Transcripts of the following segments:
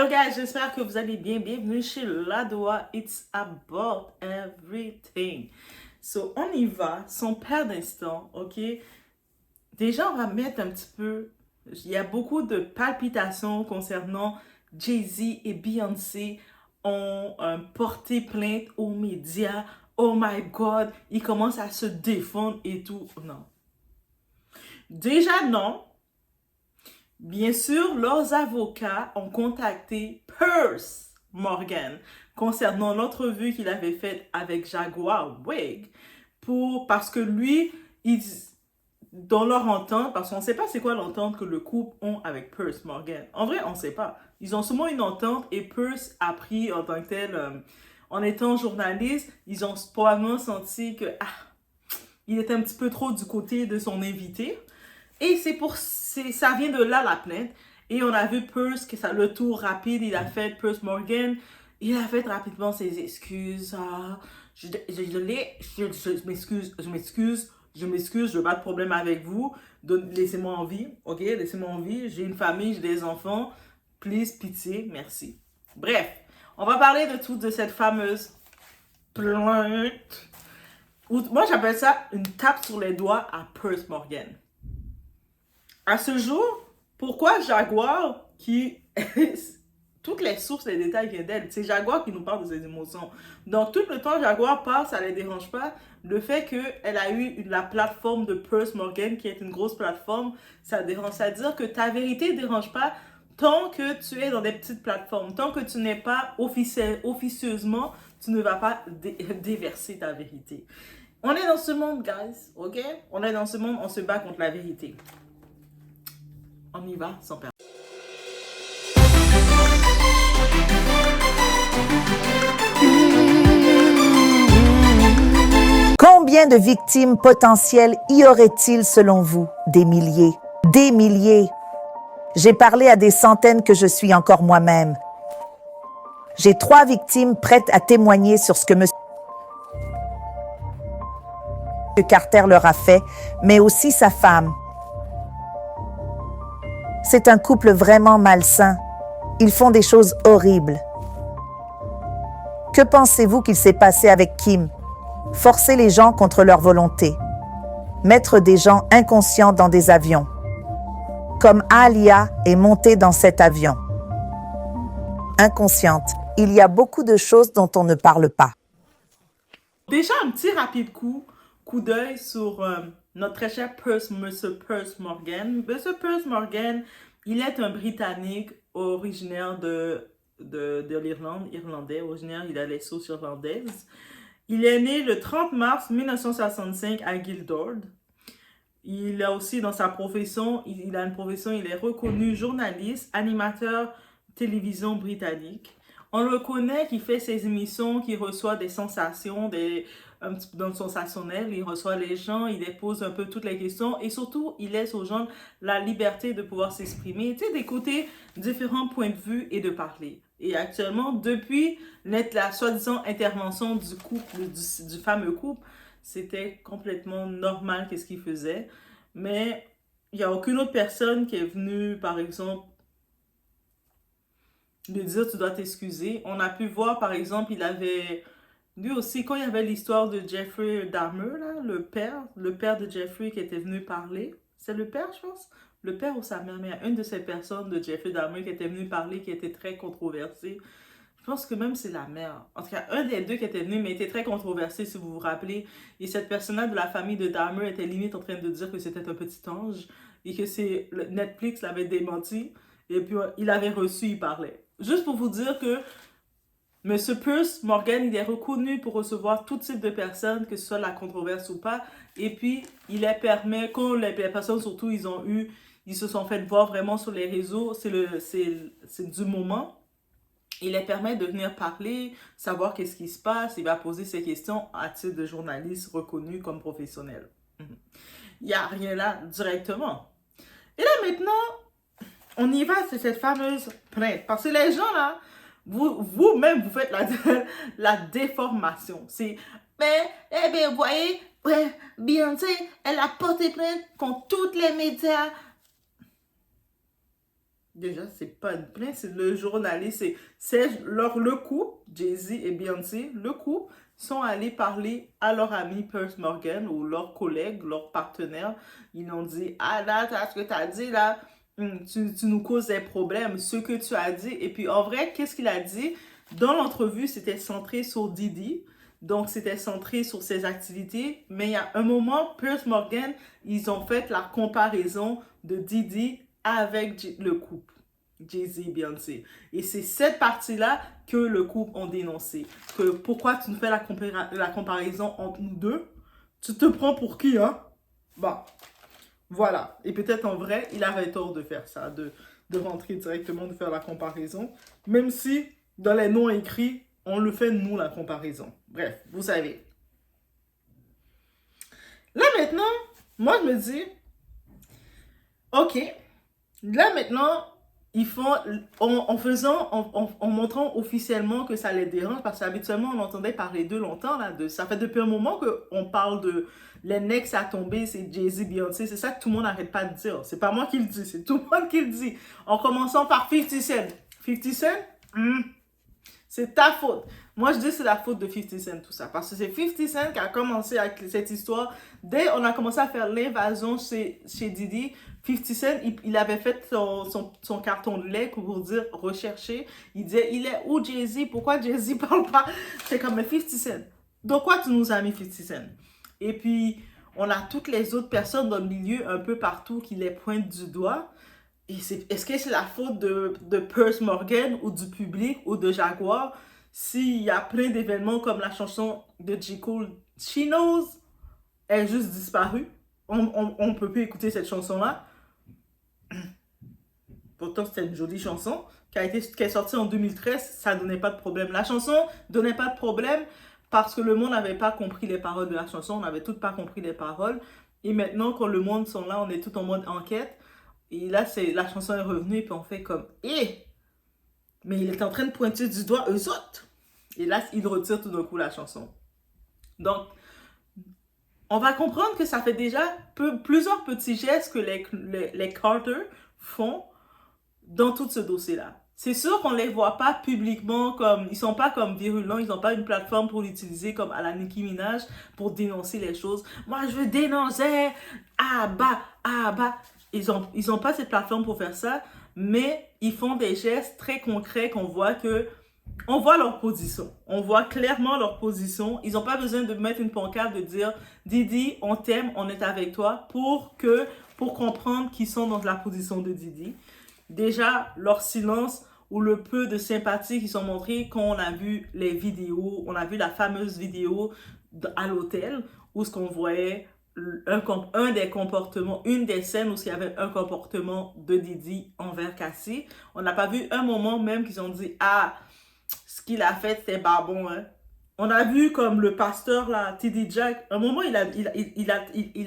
Hello guys, j'espère que vous allez bien. Bienvenue chez Ladoa. It's about everything. So, on y va, sans perdre d'instant, ok? Déjà, on va mettre un petit peu... Il y a beaucoup de palpitations concernant Jay-Z et Beyoncé ont porté plainte aux médias. Oh my God, ils commencent à se défendre et tout. Non. Déjà, non. Bien sûr, leurs avocats ont contacté Piers Morgan concernant l'entrevue qu'il avait faite avec Jaguar Wig parce que lui, dans leur entente, parce qu'on ne sait pas c'est quoi l'entente que le couple ont avec Piers Morgan. En vrai, on ne sait pas. Ils ont sûrement une entente et Piers a pris en tant que tel, en étant journaliste, ils ont probablement senti que il était un petit peu trop du côté de son invité. Et ça vient de là la plainte. Et on a vu Piers, que ça, le tour rapide, il a fait Piers Morgan, il a fait rapidement ses excuses. Je m'excuse, je veux pas de problème avec vous. Laissez-moi en vie, ok? Laissez-moi en vie. J'ai une famille, j'ai des enfants. Please, pitié, merci. Bref, on va parler de cette fameuse plainte. Moi, j'appelle ça une tape sur les doigts à Piers Morgan. À ce jour, pourquoi Jaguar qui... Toutes les sources, les détails viennent d'elle. C'est Jaguar qui nous parle de ses émotions. Donc, tout le temps, Jaguar parle, ça ne les dérange pas. Le fait qu'elle a eu la plateforme de Piers Morgan, qui est une grosse plateforme, ça dérange. C'est-à-dire que ta vérité ne dérange pas tant que tu es dans des petites plateformes. Tant que tu n'es pas officieusement, tu ne vas pas déverser ta vérité. On est dans ce monde, guys, ok? On est dans ce monde, on se bat contre la vérité. On y va sans perdre. Combien de victimes potentielles y aurait-il selon vous? Des milliers. Des milliers. J'ai parlé à des centaines que je suis encore moi-même. J'ai 3 victimes prêtes à témoigner sur ce que M. Carter leur a fait, mais aussi sa femme. C'est un couple vraiment malsain. Ils font des choses horribles. Que pensez-vous qu'il s'est passé avec Kim? Forcer les gens contre leur volonté. Mettre des gens inconscients dans des avions. Comme Aaliyah est montée dans cet avion. Inconsciente. Il y a beaucoup de choses dont on ne parle pas. Déjà, un petit rapide coup d'œil sur notre très cher Monsieur Piers Morgan. Monsieur Piers Morgan, il est un Britannique originaire de l'Irlande, irlandais, originaire, il a les sources irlandaises. Il est né le 30 mars 1965 à Guildford. Il a aussi dans sa profession, il a une profession, il est reconnu journaliste, animateur télévision britannique. On le connaît qui fait ses émissions, qui reçoit des sensations, un petit peu dans le sensationnel, il reçoit les gens, il les pose un peu toutes les questions et surtout, il laisse aux gens la liberté de pouvoir s'exprimer, tu sais, d'écouter différents points de vue et de parler. Et actuellement, depuis la soi-disant intervention du couple, du fameux couple, c'était complètement normal qu'est-ce qu'il faisait. Mais il n'y a aucune autre personne qui est venue, par exemple, lui dire tu dois t'excuser. On a pu voir, par exemple, il avait... Lui aussi, quand il y avait l'histoire de Jeffrey Dahmer, là, le père de Jeffrey qui était venu parler. C'est le père, je pense? Le père ou sa mère, mais il y a une de ces personnes de Jeffrey Dahmer qui était venue parler, qui était très controversée. Je pense que même c'est la mère. En tout cas, un des deux qui était venu, mais était très controversé, si vous vous rappelez. Et cette personne-là de la famille de Dahmer était limite en train de dire que c'était un petit ange et que Netflix l'avait démenti. Et puis, il avait reçu, il parlait. Juste pour vous dire que M. Piers Morgan, il est reconnu pour recevoir tout type de personnes, que ce soit la controverse ou pas. Et puis, il les permet, quand les personnes, surtout, ils se sont fait voir vraiment sur les réseaux, c'est du moment. Il les permet de venir parler, savoir qu'est-ce qui se passe, il va poser ses questions à titre de journaliste reconnu comme professionnel. Il n'y a rien là directement. Et là maintenant, on y va, c'est cette fameuse plainte. Parce que les gens là, vous-même, vous faites la déformation. C'est, eh bien, vous voyez, ouais, Beyoncé, elle a porté plainte contre tous les médias. Déjà, c'est pas une plainte, c'est le journaliste. Le couple, Jay-Z et Beyoncé, le couple, sont allés parler à leur ami Piers Morgan ou leurs collègues, leurs partenaires. Ils ont dit, ah là, ce que tu as dit là, tu nous causes des problèmes, ce que tu as dit. Et puis en vrai, qu'est-ce qu'il a dit? Dans l'entrevue, c'était centré sur Diddy. Donc, c'était centré sur ses activités. Mais il y a un moment, Piers Morgan, ils ont fait la comparaison de Diddy avec le couple. Jay-Z et Beyoncé. Et c'est cette partie-là que le couple ont dénoncé. Que pourquoi tu nous fais la comparaison entre nous deux? Tu te prends pour qui, hein? Bon, voilà. Et peut-être en vrai, il avait tort de faire ça, de rentrer directement, de faire la comparaison. Même si, dans les noms écrits, on le fait nous, la comparaison. Bref, vous savez. Là maintenant, moi je me dis, ok, là maintenant, ils font, en montrant officiellement que ça les dérange, parce qu'habituellement, on entendait parler d'eux longtemps, là, ça fait depuis un moment qu'on parle de les next à tomber, c'est Jay-Z, Beyoncé, c'est ça que tout le monde n'arrête pas de dire. C'est pas moi qui le dis, c'est tout le monde qui le dit. En commençant par 50 Cent. 50 Cent, c'est ta faute. Moi, je dis que c'est la faute de 50 Cent, tout ça. Parce que c'est 50 Cent qui a commencé avec cette histoire. Dès qu'on a commencé à faire l'invasion chez Diddy, 50 Cent, il avait fait son carton de lait pour dire rechercher. Il disait, il est où Jay-Z? Pourquoi Jay-Z parle pas? C'est comme 50 Cent. Donc, quoi tu nous as mis 50 Cent? Et puis, on a toutes les autres personnes dans le milieu, un peu partout, qui les pointent du doigt. Est-ce que c'est la faute de Piers Morgan ou du public ou de Jaguar s'il y a plein d'événements comme la chanson de J. Cole, She Knows, est juste disparue? On ne peut plus écouter cette chanson-là. Pourtant, c'était une jolie chanson qui est sortie en 2013. Ça donnait pas de problème. La chanson donnait pas de problème parce que le monde n'avait pas compris les paroles de la chanson. On n'avait toutes pas compris les paroles. Et maintenant, quand le monde sont là, on est tout en mode enquête. Et là, la chanson est revenue et puis on fait comme « Eh! » Mais il est en train de pointer du doigt eux autres. Et là, il retire tout d'un coup la chanson. Donc, on va comprendre que ça fait déjà plusieurs petits gestes que les Carter font dans tout ce dossier-là. C'est sûr qu'on ne les voit pas publiquement comme... Ils sont pas comme virulents, ils n'ont pas une plateforme pour l'utiliser comme à la Nicki Minaj pour dénoncer les choses. Moi, je veux dénoncer. Ah bah. Ils ont pas cette plateforme pour faire ça, mais ils font des gestes très concrets qu'on voit que... On voit leur position. On voit clairement leur position. Ils n'ont pas besoin de mettre une pancarte, de dire « Diddy, on t'aime, on est avec toi » pour comprendre qu'ils sont dans la position de Diddy. Déjà, leur silence ou le peu de sympathie qu'ils ont montré quand on a vu les vidéos, on a vu la fameuse vidéo à l'hôtel où ce qu'on voyait un des comportements, une des scènes où il y avait un comportement de Diddy envers Cassie. On n'a pas vu un moment même qu'ils ont dit « Ah, ce qu'il a fait, c'est pas bon. Hein. » On a vu comme le pasteur, là, T.D. Jack, un moment, il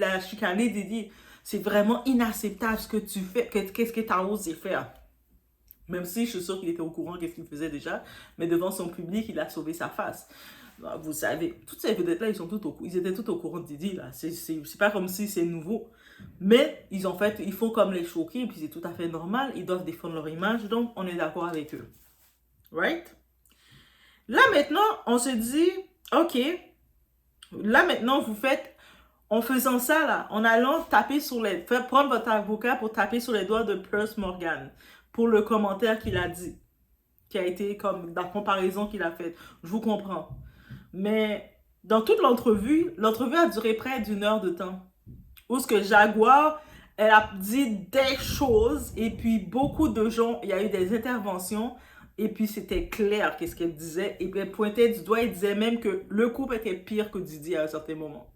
a chicané Diddy. C'est vraiment inacceptable ce que tu fais. Qu'est-ce que tu as osé faire? Même si je suis sûre qu'il était au courant qu'est-ce qu'il faisait déjà, mais devant son public, il a sauvé sa face. Vous savez, toutes ces vedettes-là, ils étaient tous au courant de Diddy, là. C'est pas comme si c'est nouveau. Mais ils font comme les choquer, puis c'est tout à fait normal. Ils doivent défendre leur image, donc on est d'accord avec eux. Right? Là, maintenant, on se dit, OK, là, maintenant, vous faites, en faisant ça, là, en allant taper prendre votre avocat pour taper sur les doigts de Piers Morgan, pour le commentaire qu'il a dit, qui a été comme la comparaison qu'il a faite. Je vous comprends. Mais dans toute l'entrevue a duré près d'une heure de temps. Où ce que Jaguar, elle a dit des choses, et puis beaucoup de gens, il y a eu des interventions, et puis c'était clair qu'est-ce qu'elle disait, et puis elle pointait du doigt et disait même que le couple était pire que Diddy à un certain moment.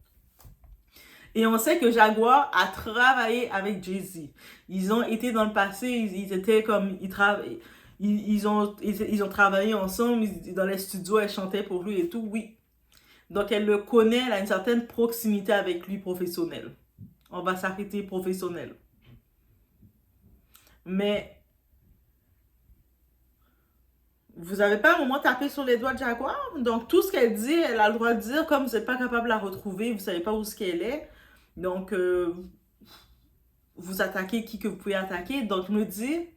Et on sait que Jaguar a travaillé avec Jay-Z. Ils ont été dans le passé, ils étaient comme, ils ont travaillé ensemble, dans les studios, elle chantait pour lui et tout, oui. Donc elle le connaît, elle a une certaine proximité avec lui professionnelle. On va s'arrêter professionnel. Mais vous n'avez pas un moment tapé sur les doigts de Jaguar? Donc tout ce qu'elle dit, elle a le droit de dire, comme vous n'êtes pas capable de la retrouver, vous ne savez pas où ce qu'elle est. Donc vous attaquez qui que vous pouvez attaquer. Donc je me dis,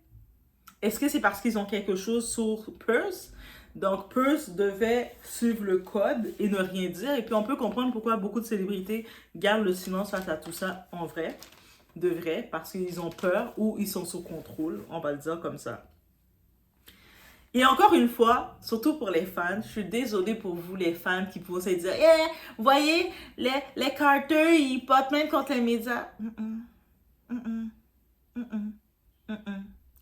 Est-ce que c'est parce qu'ils ont quelque chose sur Purse? Donc, Purse devait suivre le code et ne rien dire. Et puis, on peut comprendre pourquoi beaucoup de célébrités gardent le silence face à tout ça en vrai, de vrai, parce qu'ils ont peur ou ils sont sous contrôle, on va le dire comme ça. Et encore une fois, surtout pour les fans, je suis désolée pour vous les fans qui pourraient se dire yeah, vous voyez, les Carter, ils portent même contre les médias.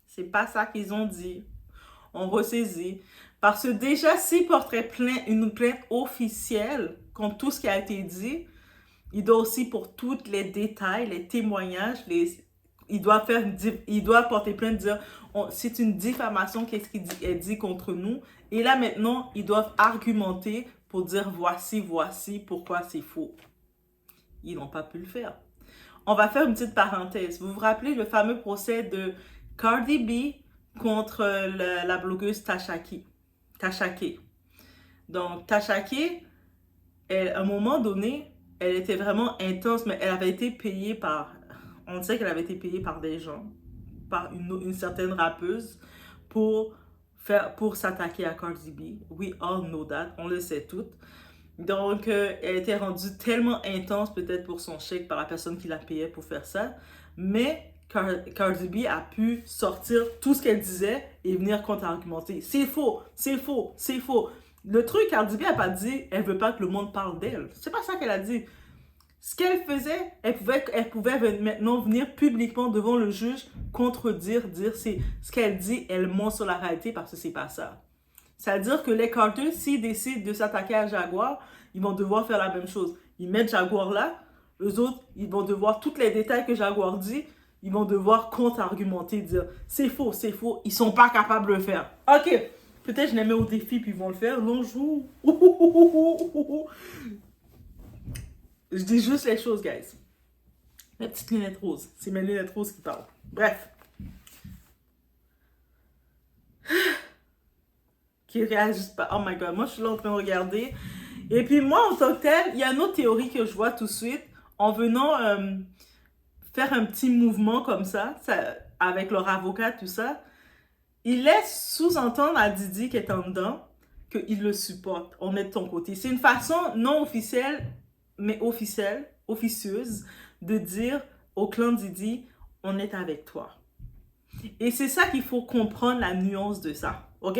C'est pas ça qu'ils ont dit. On ressaisit. Parce que déjà, s'ils porteraient une plainte officielle contre tout ce qui a été dit, il doit aussi pour tous les détails, les témoignages, il doit porter plainte, dire c'est une diffamation, qu'est-ce qui est dit contre nous. Et là maintenant, ils doivent argumenter pour dire voici pourquoi c'est faux. Ils n'ont pas pu le faire. On va faire une petite parenthèse. Vous vous rappelez le fameux procès de Cardi B contre la blogueuse Tasha K. Donc Tasha K, à un moment donné, elle était vraiment intense, mais elle avait été payée par... On sait qu'elle avait été payée par des gens, par une certaine rappeuse, pour s'attaquer à Cardi B. We all know that, on le sait toutes. Donc, elle était rendue tellement intense, peut-être pour son chèque, par la personne qui la payait pour faire ça. Mais Cardi B a pu sortir tout ce qu'elle disait et venir contre-argumenter. C'est faux, c'est faux, c'est faux. Le truc, Cardi B n'a pas dit elle veut pas que le monde parle d'elle. C'est pas ça qu'elle a dit. Ce qu'elle faisait, elle pouvait maintenant venir publiquement devant le juge dire c'est ce qu'elle dit, elle ment sur la réalité parce que c'est pas ça. C'est-à-dire que les Carter, s'ils décident de s'attaquer à Jaguar, ils vont devoir faire la même chose. Ils mettent Jaguar là, eux autres, ils vont devoir, tous les détails que Jaguar dit, ils vont devoir contre-argumenter, dire c'est faux, ils sont pas capables de le faire. Ok, peut-être je les mets au défi puis ils vont le faire. Non, je dis juste les choses, guys. Mes petites lunettes roses. C'est mes lunettes roses qui parlent. Bref. Qui réagissent pas. Oh my god, moi je suis là en train de regarder. Et puis moi, en tant que tel, il y a une autre théorie que je vois tout de suite. En venant faire un petit mouvement comme ça, avec leur avocat, tout ça, il laisse sous-entendre à Didi qui est en dedans qu'il le supporte. On est de ton côté. C'est une façon non officielle, mais officieuse, de dire au clan Didi, on est avec toi. Et c'est ça qu'il faut comprendre, la nuance de ça. OK?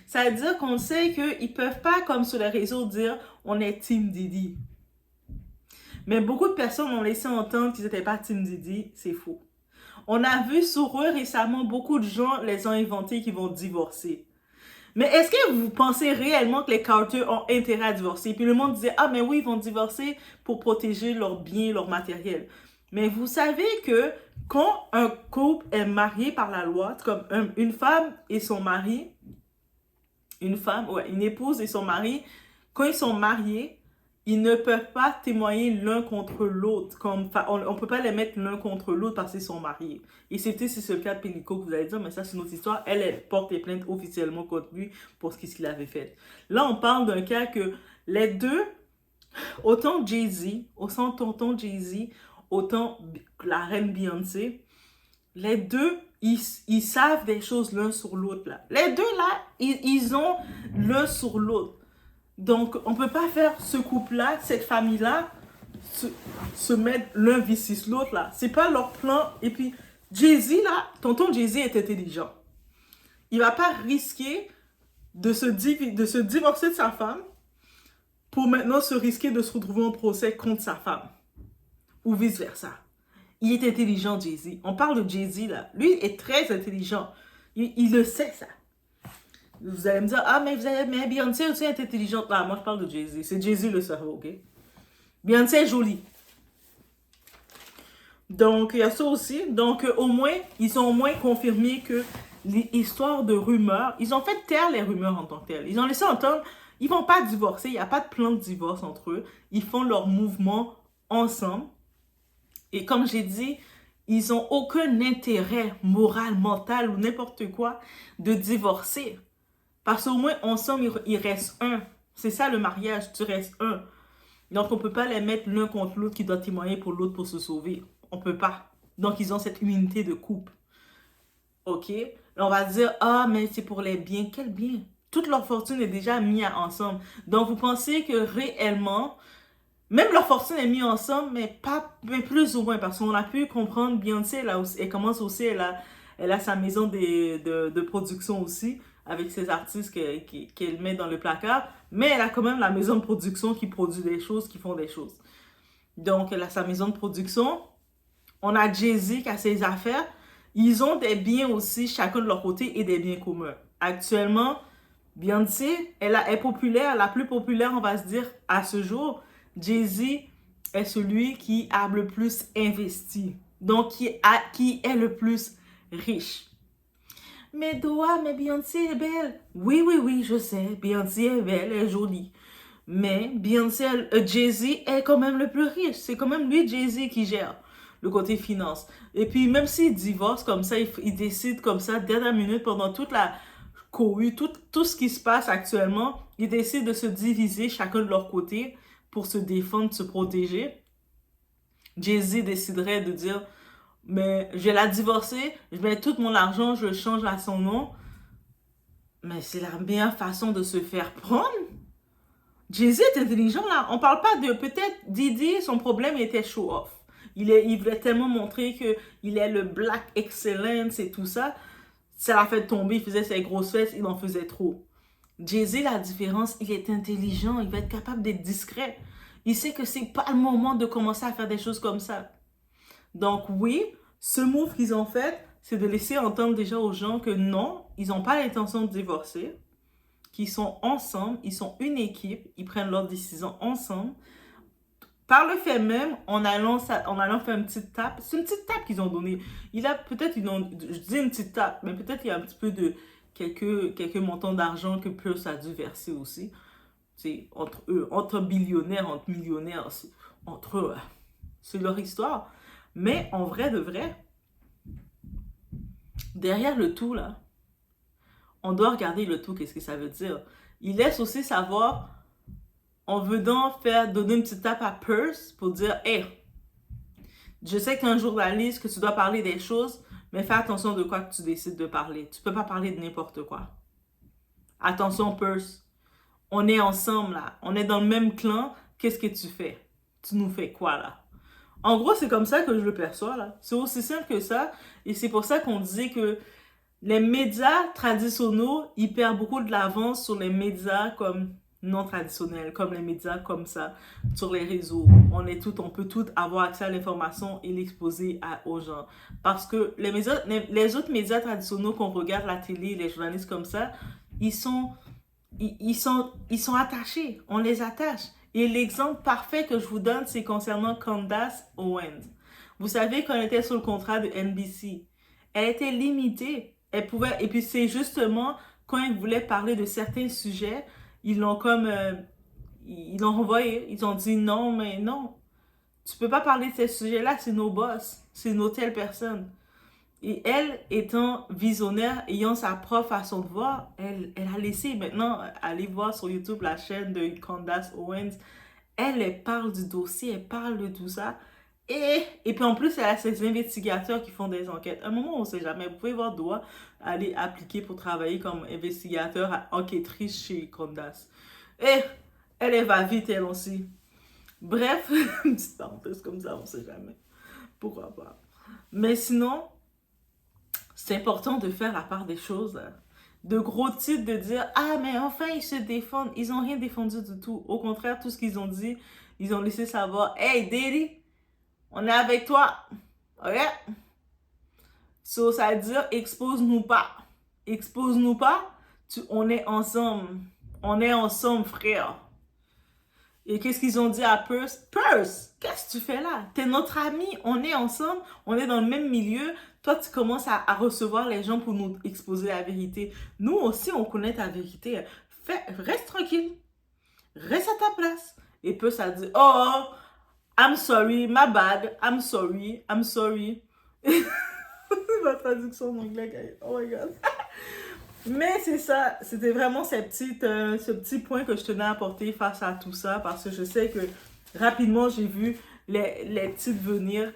Ça veut dire qu'on sait qu'ils ne peuvent pas, comme sur les réseaux, dire on est Team Didi. Mais beaucoup de personnes ont laissé entendre qu'ils n'étaient pas Team Didi. C'est faux. On a vu sur eux récemment, beaucoup de gens les ont inventés qui vont divorcer. Mais est-ce que vous pensez réellement que les Carter ont intérêt à divorcer? Puis le monde disait, ah mais oui, ils vont divorcer pour protéger leurs biens, leur matériel. Mais vous savez que quand un couple est marié par la loi, comme une femme et son mari, une épouse et son mari, quand ils sont mariés, ils ne peuvent pas témoigner l'un contre l'autre. On ne peut pas les mettre l'un contre l'autre parce qu'ils sont mariés. Et c'est le cas de Pélico que vous allez dire, mais ça c'est une autre histoire. Elle porte les plaintes officiellement contre lui pour ce qu'il avait fait. Là, on parle d'un cas que les deux, autant Jay-Z, autant tonton Jay-Z, autant la reine Beyoncé, les deux, ils savent des choses l'un sur l'autre. Là. Les deux, là, ils ont l'un sur l'autre. Donc, on ne peut pas faire ce couple-là, cette famille-là, se mettre l'un versus l'autre, là. C'est pas leur plan. Et puis, Jay-Z, là, tonton Jay-Z est intelligent. Il va pas risquer de se divorcer de sa femme pour maintenant se risquer de se retrouver en procès contre sa femme. Ou vice-versa. Il est intelligent, Jay-Z. On parle de Jay-Z, là. Lui est très intelligent. Il le sait, ça. Vous allez me dire, ah, mais Beyoncé aussi est intelligente. Ah, moi, je parle de Jay-Z. C'est Jay-Z le cerveau, ok? Beyoncé est jolie. Donc, il y a ça aussi. Donc, ils ont au moins confirmé que les histoires de rumeurs, ils ont fait taire les rumeurs en tant que telles. Ils ont laissé entendre, ils vont pas divorcer. Il n'y a pas de plan de divorce entre eux. Ils font leur mouvement ensemble. Et comme j'ai dit, ils n'ont aucun intérêt moral, mental ou n'importe quoi de divorcer. Parce qu'au moins, ensemble, il reste un. C'est ça le mariage, tu restes un. Donc, on ne peut pas les mettre l'un contre l'autre qui doit témoigner pour l'autre pour se sauver. On ne peut pas. Donc, ils ont cette unité de couple. OK? On va dire, ah, mais c'est pour les biens. Quel bien? Toute leur fortune est déjà mise ensemble. Donc, vous pensez que réellement, même leur fortune est mise ensemble, mais plus ou moins, parce qu'on a pu comprendre, Beyoncé, elle commence aussi, elle a sa maison de production aussi, avec ses artistes qu'elle met dans le placard, mais elle a quand même la maison de production qui produit des choses, qui font des choses. Donc, elle a sa maison de production. On a Jay-Z qui a ses affaires. Ils ont des biens aussi, chacun de leur côté, et des biens communs. Actuellement, Beyoncé, elle est populaire, la plus populaire, on va se dire, à ce jour. Jay-Z est celui qui a le plus investi. Donc, qui est le plus riche. Mais Doa, mais Beyoncé est belle. Oui, oui, oui, je sais. Beyoncé est belle, elle est jolie. Mais Beyoncé, Jay-Z est quand même le plus riche. C'est quand même lui, Jay-Z, qui gère le côté finance. Et puis, même s'il divorce comme ça, il décide comme ça, dernière minute, pendant toute la cohue, tout ce qui se passe actuellement, ils décident de se diviser chacun de leur côté pour se défendre, se protéger. Jay-Z déciderait de dire, mais je vais la divorcer, je mets tout mon argent, je le change à son nom. Mais c'est la meilleure façon de se faire prendre. Jay-Z est intelligent là. On parle pas de peut-être Didi, son problème était show off. Il voulait tellement montrer qu'il est le black excellence et tout ça. Ça l'a fait tomber, il faisait ses grosses fesses, il en faisait trop. Jay-Z, la différence, il est intelligent, il va être capable d'être discret. Il sait que c'est pas le moment de commencer à faire des choses comme ça. Donc oui, ce move qu'ils ont fait, c'est de laisser entendre déjà aux gens que non, ils n'ont pas l'intention de divorcer, qu'ils sont ensemble, ils sont une équipe, ils prennent leurs décisions ensemble. Par le fait même, en allant faire une petite tape, c'est une petite tape qu'ils ont donnée. Je dis une petite tape, mais peut-être il y a un petit peu de quelques montants d'argent que Pierce a dû verser aussi. C'est entre eux, entre billionnaires, entre millionnaires, entre eux, c'est leur histoire. Mais en vrai de vrai, derrière le tout là, on doit regarder le tout, qu'est-ce que ça veut dire. Il laisse aussi savoir, on veut donc donner une petite tape à Pierce pour dire, hey, je sais que tu es un journaliste, que tu dois parler des choses, mais fais attention de quoi que tu décides de parler. Tu peux pas parler de n'importe quoi. Attention, Pierce. On est ensemble là. On est dans le même clan. Qu'est-ce que tu fais? Tu nous fais quoi là? En gros, c'est comme ça que je le perçois là. C'est aussi simple que ça. Et c'est pour ça qu'on disait que les médias traditionnels, ils perdent beaucoup de l'avance sur les médias comme non traditionnels, comme les médias comme ça, sur les réseaux. On peut tout avoir accès à l'information et l'exposer aux gens. Parce que les autres médias traditionnels qu'on regarde, la télé, les journalistes comme ça, ils sont attachés. On les attache. Et l'exemple parfait que je vous donne, c'est concernant Candace Owens. Vous savez qu'on était sur le contrat de NBC. Elle était limitée. Et puis c'est justement quand ils voulaient parler de certains sujets, ils l'ont renvoyé. Ils ont dit non, mais non. Tu peux pas parler de ces sujets-là, c'est nos boss. C'est nos telles personnes. Et elle, étant visionnaire, ayant sa propre façon de voir, elle a laissé maintenant aller voir sur YouTube la chaîne de Candace Owens. Elle parle du dossier, elle parle de tout ça. Et puis en plus, elle a ses investigateurs qui font des enquêtes. À un moment, on ne sait jamais. Vous pouvez voir Doa aller appliquer pour travailler comme investigateur, enquêtrice chez Candace. Et elle va vite, elle aussi. Bref, une petite parenthèse comme ça, on ne sait jamais. Pourquoi pas. Mais sinon, c'est important de faire la part des choses. De gros titres, de dire « Ah, mais enfin, ils se défendent. » Ils n'ont rien défendu du tout. Au contraire, tout ce qu'ils ont dit, ils ont laissé savoir « Hey, Diddy, on est avec toi. Ok? » So, ça veut dire « Expose-nous pas. Expose-nous pas. On est ensemble. On est ensemble, frère. » Et qu'est-ce qu'ils ont dit à Pierce? Pierce, qu'est-ce que tu fais là? T'es notre ami, on est ensemble, on est dans le même milieu. Toi, tu commences à recevoir les gens pour nous exposer la vérité. Nous aussi, on connaît ta vérité. Reste tranquille. Reste à ta place. Et Pierce a dit, oh, I'm sorry, my bad, I'm sorry. Ma traduction en anglais, guys. Oh my God. Mais c'est ça, c'était vraiment ce petit point que je tenais à apporter face à tout ça, parce que je sais que rapidement, j'ai vu les titres venir,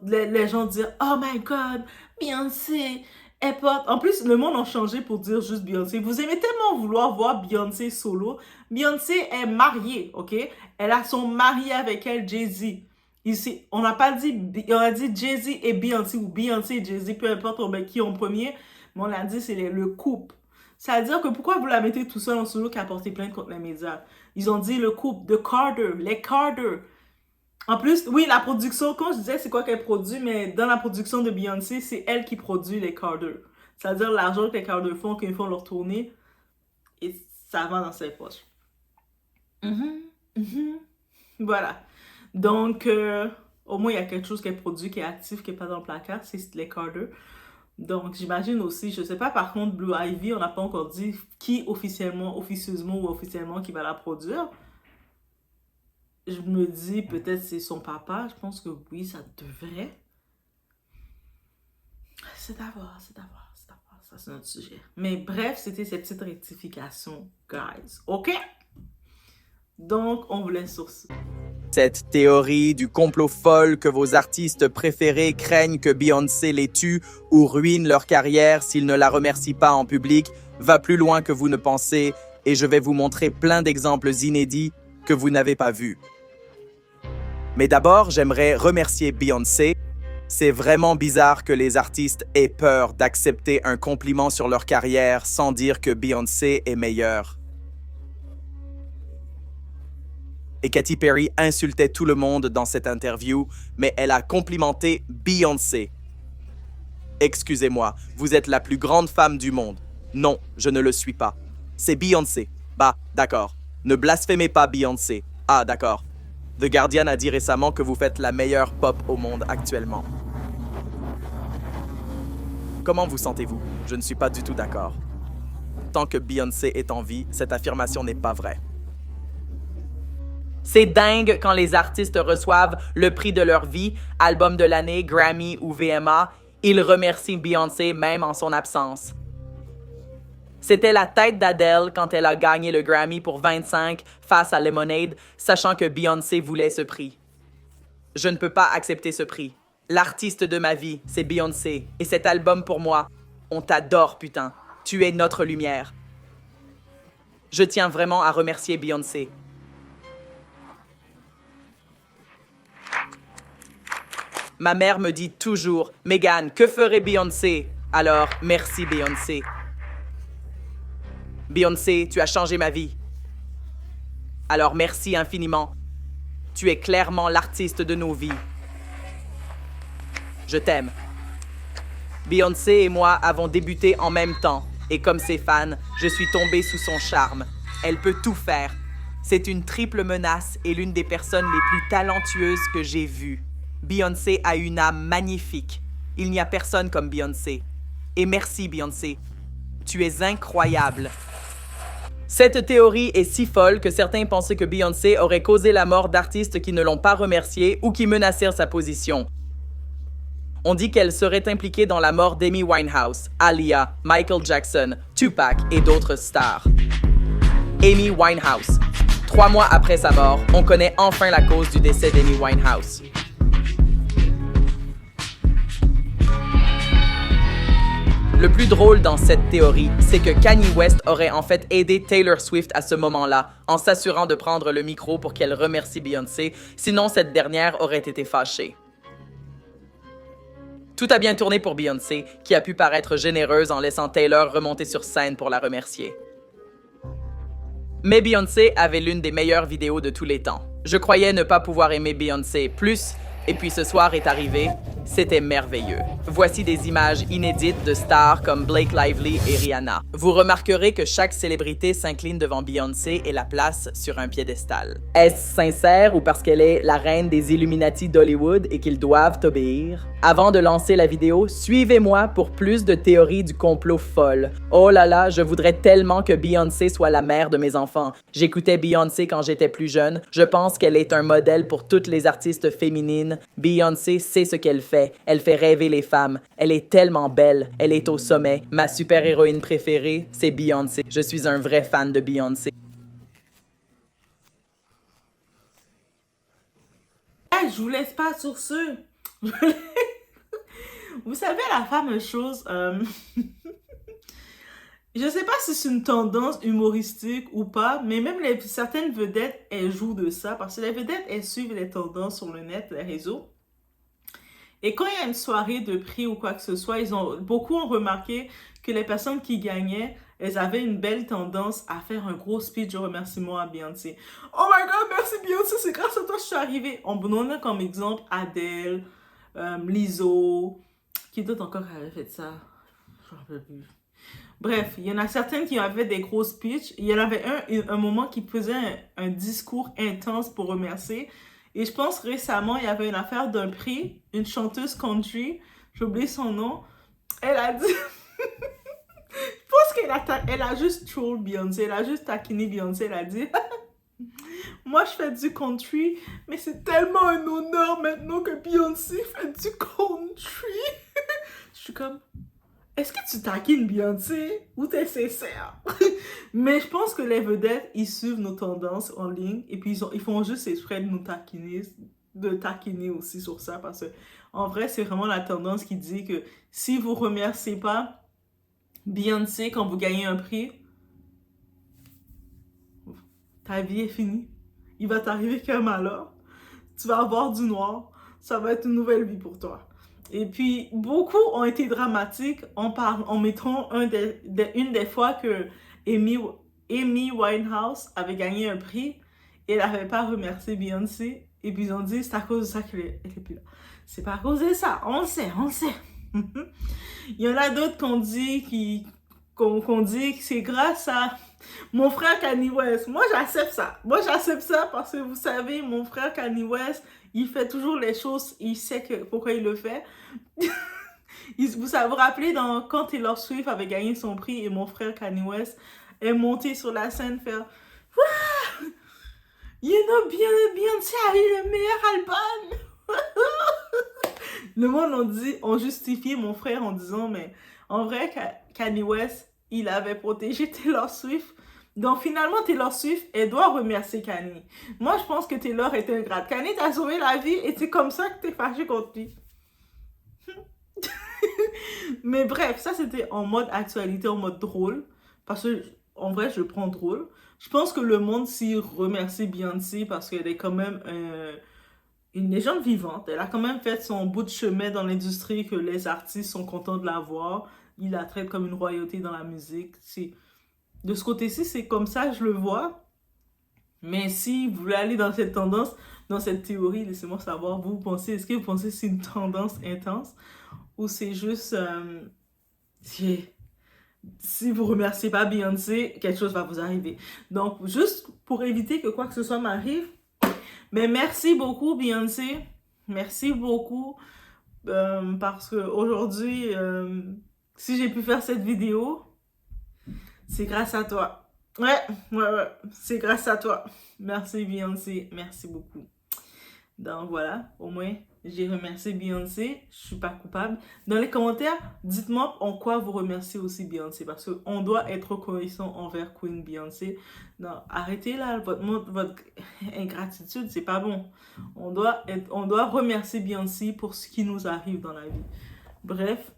les gens dire « Oh my God, Beyoncé, Elle porte... En plus, le monde a changé pour dire juste Beyoncé. Vous aimez tellement vouloir voir Beyoncé solo. Beyoncé est mariée, ok? Elle a son mari avec elle, Jay-Z. Ici, on n'a pas dit... On a dit Jay-Z et Beyoncé, ou Beyoncé et Jay-Z, peu importe on met qui en premier. Mais on a dit c'est le couple. C'est-à-dire que pourquoi vous la mettez tout seul en solo qui a porté plainte contre les médias? Ils ont dit le couple de Carter, les Carter. En plus, oui, la production, quand je disais c'est quoi qu'elle produit, mais dans la production de Beyoncé, c'est elle qui produit les Carter. C'est-à-dire l'argent que les Carter font quand ils font leur tournée, et ça va dans ses poches. Mhm, mhm. Voilà. Donc, au moins, il y a quelque chose qui est produit, qui est actif, qui n'est pas dans le placard, c'est les Carter. Donc, j'imagine aussi, je sais pas, par contre, Blue Ivy, on n'a pas encore dit qui officiellement, officieusement ou officiellement qui va la produire. Je me dis, peut-être c'est son papa. Je pense que oui, ça devrait. C'est à voir, c'est à voir, c'est à voir. Ça, c'est notre sujet. Mais bref, c'était cette petite rectification, guys. OK? Donc, on vous laisse sur ce. Cette théorie du complot folle que vos artistes préférés craignent que Beyoncé les tue ou ruine leur carrière s'ils ne la remercient pas en public va plus loin que vous ne pensez et je vais vous montrer plein d'exemples inédits que vous n'avez pas vus. Mais d'abord, j'aimerais remercier Beyoncé. C'est vraiment bizarre que les artistes aient peur d'accepter un compliment sur leur carrière sans dire que Beyoncé est meilleure. Et Katy Perry insultait tout le monde dans cette interview, mais elle a complimenté Beyoncé. Excusez-moi, vous êtes la plus grande femme du monde. Non, je ne le suis pas. C'est Beyoncé. Bah, d'accord. Ne blasphémez pas Beyoncé. Ah, d'accord. The Guardian a dit récemment que vous faites la meilleure pop au monde actuellement. Comment vous sentez-vous? Je ne suis pas du tout d'accord. Tant que Beyoncé est en vie, cette affirmation n'est pas vraie. C'est dingue quand les artistes reçoivent le prix de leur vie, album de l'année, Grammy ou VMA, ils remercient Beyoncé même en son absence. C'était la tête d'Adele quand elle a gagné le Grammy pour 25 face à Lemonade, sachant que Beyoncé voulait ce prix. Je ne peux pas accepter ce prix. L'artiste de ma vie, c'est Beyoncé, et cet album pour moi, on t'adore, putain. Tu es notre lumière. Je tiens vraiment à remercier Beyoncé. Ma mère me dit toujours, « Megan, que ferait Beyoncé? » Alors, merci Beyoncé. Beyoncé, tu as changé ma vie. Alors, merci infiniment. Tu es clairement l'artiste de nos vies. Je t'aime. Beyoncé et moi avons débuté en même temps, et comme ses fans, je suis tombée sous son charme. Elle peut tout faire. C'est une triple menace et l'une des personnes les plus talentueuses que j'ai vues. Beyoncé a une âme magnifique. Il n'y a personne comme Beyoncé. Et merci Beyoncé. Tu es incroyable. Cette théorie est si folle que certains pensaient que Beyoncé aurait causé la mort d'artistes qui ne l'ont pas remerciée ou qui menacèrent sa position. On dit qu'elle serait impliquée dans la mort d'Amy Winehouse, Aaliyah, Michael Jackson, Tupac et d'autres stars. Amy Winehouse. 3 mois après sa mort, on connaît enfin la cause du décès d'Amy Winehouse. Le plus drôle dans cette théorie, c'est que Kanye West aurait en fait aidé Taylor Swift à ce moment-là, en s'assurant de prendre le micro pour qu'elle remercie Beyoncé, sinon cette dernière aurait été fâchée. Tout a bien tourné pour Beyoncé, qui a pu paraître généreuse en laissant Taylor remonter sur scène pour la remercier. Mais Beyoncé avait l'une des meilleures vidéos de tous les temps. Je croyais ne pas pouvoir aimer Beyoncé plus, et puis ce soir est arrivé, c'était merveilleux. Voici des images inédites de stars comme Blake Lively et Rihanna. Vous remarquerez que chaque célébrité s'incline devant Beyoncé et la place sur un piédestal. Est-ce sincère ou parce qu'elle est la reine des Illuminati d'Hollywood et qu'ils doivent obéir? Avant de lancer la vidéo, suivez-moi pour plus de théories du complot folles. Oh là là, je voudrais tellement que Beyoncé soit la mère de mes enfants. J'écoutais Beyoncé quand j'étais plus jeune. Je pense qu'elle est un modèle pour toutes les artistes féminines. Beyoncé sait ce qu'elle fait. Elle fait rêver les femmes. Elle est tellement belle. Elle est au sommet. Ma super-héroïne préférée, c'est Beyoncé. Je suis un vrai fan de Beyoncé. Hey, je vous laisse pas sur ce. Vous savez, la fameuse chose, je sais pas si c'est une tendance humoristique ou pas, mais même certaines vedettes, elles jouent de ça, parce que les vedettes, elles suivent les tendances sur le net, les réseaux. Et quand il y a une soirée de prix ou quoi que ce soit, beaucoup ont remarqué que les personnes qui gagnaient, elles avaient une belle tendance à faire un gros speech de remerciement à Beyoncé. Oh my god, merci Beyoncé, c'est grâce à toi que je suis arrivée. On donne comme exemple Adele, Lizzo, qui d'autre encore avait fait ça? Je me rappelle plus. Bref, il y en a certaines qui avaient des gros speeches. Il y en avait un moment qui faisait un discours intense pour remercier. Et je pense récemment, il y avait une affaire d'un prix, une chanteuse country, j'ai oublié son nom, elle a dit, je pense qu'elle a juste troll Beyoncé, elle a juste taquiné Beyoncé, elle a dit, moi je fais du country, mais c'est tellement un honneur maintenant que Beyoncé fait du country. Je suis comme, est-ce que tu taquines Beyoncé ou t'es sincère? Mais je pense que les vedettes, ils suivent nos tendances en ligne et puis ils font juste exprès de nous taquiner, de taquiner aussi sur ça parce que en vrai, c'est vraiment la tendance qui dit que si vous remerciez pas Beyoncé quand vous gagnez un prix, ta vie est finie. Il va t'arriver qu'un malheur. Tu vas avoir du noir. Ça va être une nouvelle vie pour toi. Et puis, beaucoup ont été dramatiques en mettant une des fois que Amy Winehouse avait gagné un prix et elle n'avait pas remercié Beyoncé. Et puis, ils ont dit, c'est à cause de ça qu'elle est plus là. C'est pas à cause de ça. On le sait, on le sait. Il y en a d'autres qu'on dit que c'est grâce à mon frère Kanye West. Moi, j'accepte ça. Moi, j'accepte ça parce que vous savez, mon frère Kanye West, il fait toujours les choses, il sait pourquoi il le fait. Vous vous rappelez quand Taylor Swift avait gagné son prix et mon frère Kanye West est monté sur la scène faire wow! You know, Beyoncé a eu le meilleur album! Le monde on justifié mon frère en disant, mais en vrai, Kanye West, il avait protégé Taylor Swift. Donc finalement, Taylor Swift, elle doit remercier Kanye. Moi, je pense que Taylor est ingrate. Kanye t'a sauvé la vie et c'est comme ça que t'es fâché contre lui. Mais bref, ça c'était en mode actualité, en mode drôle. Parce que, en vrai, je le prends drôle. Je pense que le monde s'y remercie Beyoncé parce qu'elle est quand même une légende vivante. Elle a quand même fait son bout de chemin dans l'industrie que les artistes sont contents de la voir. Ils la traitent comme une royauté dans la musique. De ce côté-ci, c'est comme ça que je le vois. Mais si vous voulez aller dans cette tendance, dans cette théorie, laissez-moi savoir, vous pensez, est-ce que vous pensez que c'est une tendance intense ou c'est juste, si vous remerciez pas Beyoncé, quelque chose va vous arriver. Donc, juste pour éviter que quoi que ce soit m'arrive, mais merci beaucoup Beyoncé, merci beaucoup parce que aujourd'hui, si j'ai pu faire cette vidéo, c'est grâce à toi. Ouais, c'est grâce à toi. Merci Beyoncé, merci beaucoup. Donc voilà, au moins j'ai remercié Beyoncé, je suis pas coupable. Dans les commentaires, dites-moi en quoi vous remerciez aussi Beyoncé parce qu'on doit être reconnaissant envers Queen Beyoncé. Non, arrêtez là, votre ingratitude, c'est pas bon. On doit remercier Beyoncé pour ce qui nous arrive dans la vie. Bref,